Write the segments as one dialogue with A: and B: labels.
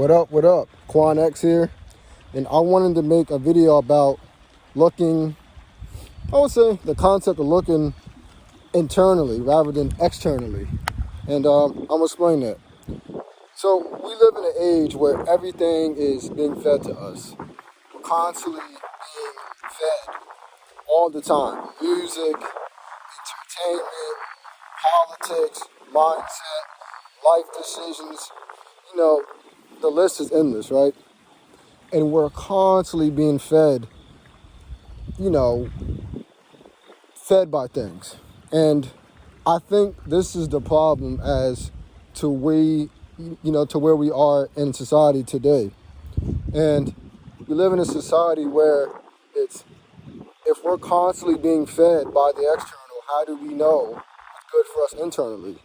A: What up, what up? Quan X here. And I wanted to make a video about looking, I would say the concept of looking internally rather than externally. And I'm going to explain that. So we live in an age where everything is being fed to us. We're constantly being fed all the time. Music, entertainment, politics, mindset, life decisions. The list is endless, right? And we're constantly being fed fed by things. And I think this is the problem as to where we are in society today. And we live in a society where if we're constantly being fed by the external, how do we know what's good for us internally?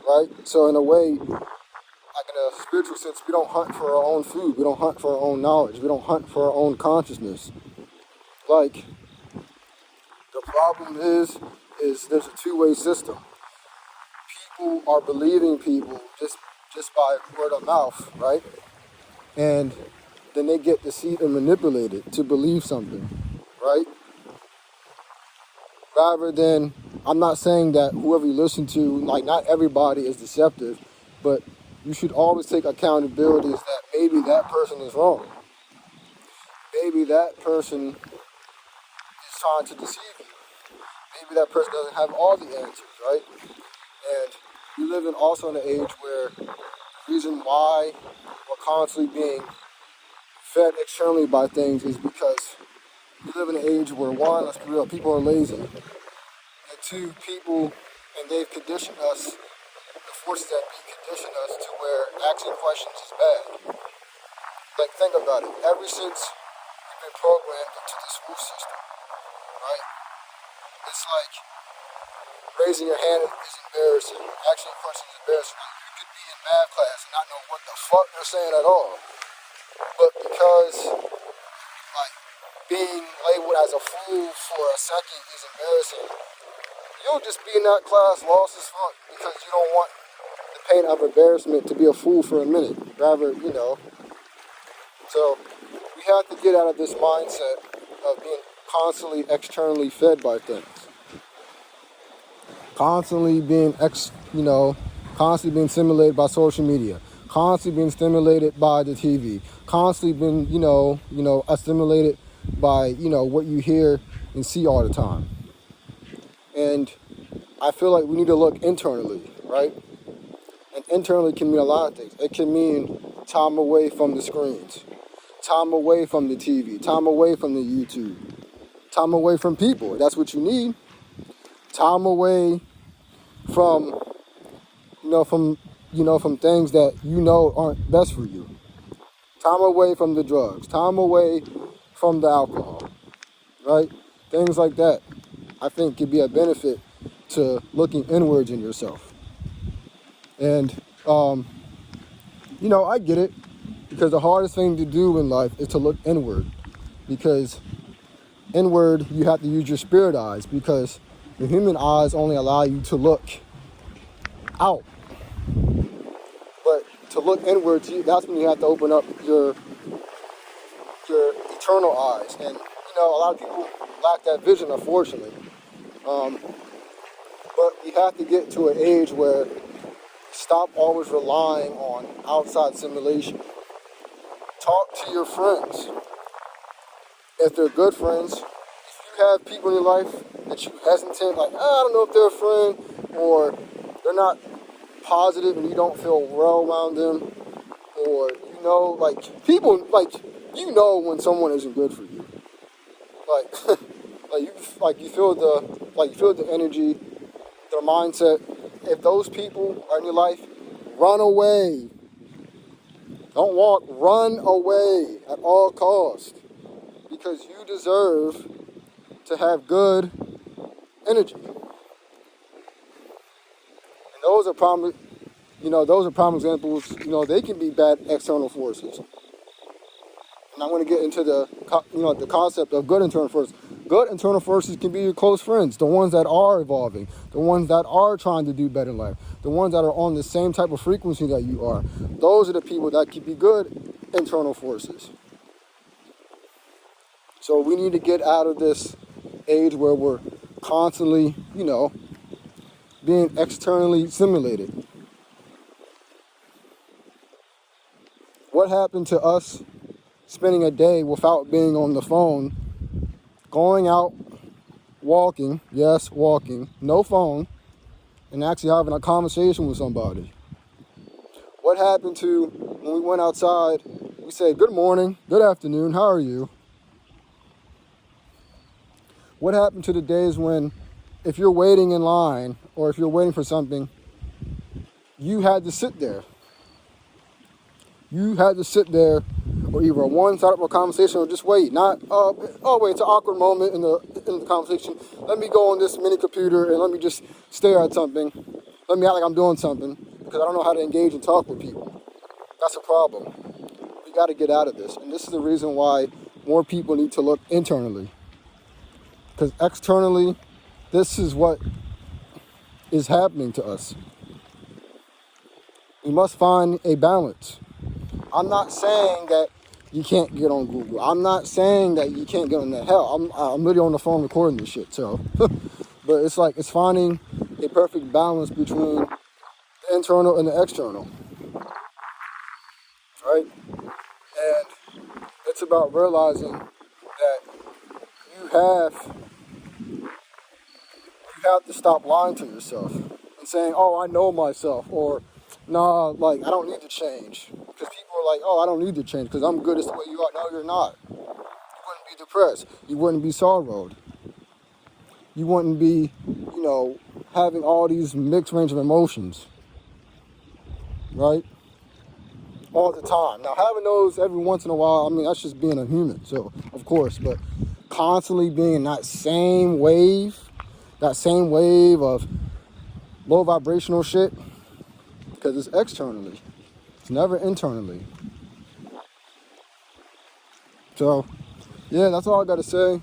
A: Right? So in a way, like in a spiritual sense, we don't hunt for our own food. We don't hunt for our own knowledge. We don't hunt for our own consciousness. Like, the problem is there's a two-way system. People are believing people just by word of mouth, right? And then they get deceived and manipulated to believe something, right? Rather than, I'm not saying that whoever you listen to, like not everybody is deceptive, but you should always take accountability that maybe that person is wrong. Maybe that person is trying to deceive you. Maybe that person doesn't have all the answers, right? And we live also in an age where the reason why we're constantly being fed externally by things is because we live in an age where, one, let's be real, people are lazy. And two, and they've conditioned us, the forces that be conditioned us to where asking questions is bad. Like, think about it. Ever since we've been programmed into the school system, right? It's like raising your hand is embarrassing. Asking a question is embarrassing. Like, you could be in math class and not know what the fuck they're saying at all. But because, like, being labeled as a fool for a second is embarrassing, you'll just be in that class lost as fuck because you don't want the pain of embarrassment to be a fool for a minute. Rather, So we have to get out of this mindset of being constantly externally fed by things. Constantly being constantly being stimulated by social media, constantly being stimulated by the TV, constantly being, stimulated by, what you hear and see all the time. And I feel like we need to look internally, right? And internally can mean a lot of things. It can mean time away from the screens, time away from the TV, time away from the YouTube, time away from people. That's what you need. Time away from things that aren't best for you. Time away from the drugs. Time away from the alcohol. Right? Things like that, I think, could be a benefit to looking inwards in yourself. And, I get it. Because the hardest thing to do in life is to look inward. Because inward, you have to use your spirit eyes. Because the human eyes only allow you to look out. But to look inward, that's when you have to open up your eternal eyes. And, a lot of people lack that vision, unfortunately. But we have to get to an age where stop always relying on outside simulation. Talk to your friends. If they're good friends, if you have people in your life that you hesitant, like, I don't know if they're a friend, or they're not positive and you don't feel well around them, or, people, when someone isn't good for you. You feel the energy, their mindset. If those people are in your life, run away. Don't walk, run away at all costs. Because you deserve to have good energy. And those are prime examples. They can be bad external forces. And I'm going to get into the concept of good internal forces. Good internal forces can be your close friends, the ones that are evolving, the ones that are trying to do better in life, the ones that are on the same type of frequency that you are. Those are the people that can be good internal forces. So we need to get out of this age where we're constantly, being externally stimulated. What happened to us spending a day without being on the phone, going out, walking, yes, walking, no phone, and actually having a conversation with somebody? What happened to when we went outside, we said, good morning, good afternoon, how are you? What happened to the days when, if you're waiting in line or if you're waiting for something, you had to sit there? You had to sit there, or either one start up a conversation or just wait. Not, wait, it's an awkward moment in the conversation. Let me go on this mini computer and let me just stare at something. Let me act like I'm doing something because I don't know how to engage and talk with people. That's a problem. We got to get out of this. And this is the reason why more people need to look internally. Because externally, this is what is happening to us. We must find a balance. I'm not saying that you can't get on Google. I'm not saying that you can't get on that. Hell, I'm literally on the phone recording this shit. So, but it's finding a perfect balance between the internal and the external, right? And it's about realizing that you have to stop lying to yourself and saying, "Oh, I know myself," or "Nah, like I don't need to change." Because people are like, "Oh, I don't need to change because I'm good as the way you are." No, you're not. You wouldn't be depressed. You wouldn't be sorrowed. You wouldn't be, having all these mixed range of emotions, right? All the time. Now, having those every once in a while, that's just being a human. So, of course, but constantly being in that same wave of low vibrational shit, because it's externally. It's never internally. So, yeah, that's all I got to say.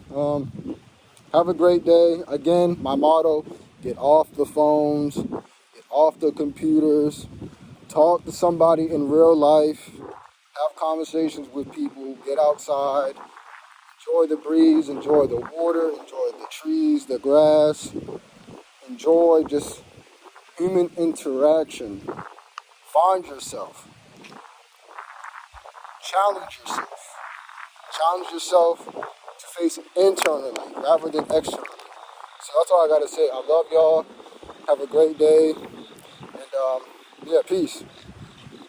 A: Have a great day. Again, my motto, get off the phones, get off the computers, talk to somebody in real life, have conversations with people, get outside, enjoy the breeze, enjoy the water, enjoy the trees, the grass, enjoy just human interaction. Find yourself. Challenge yourself. Challenge yourself to face internally rather than externally. So that's all I got to say. I love y'all. Have a great day. And, peace.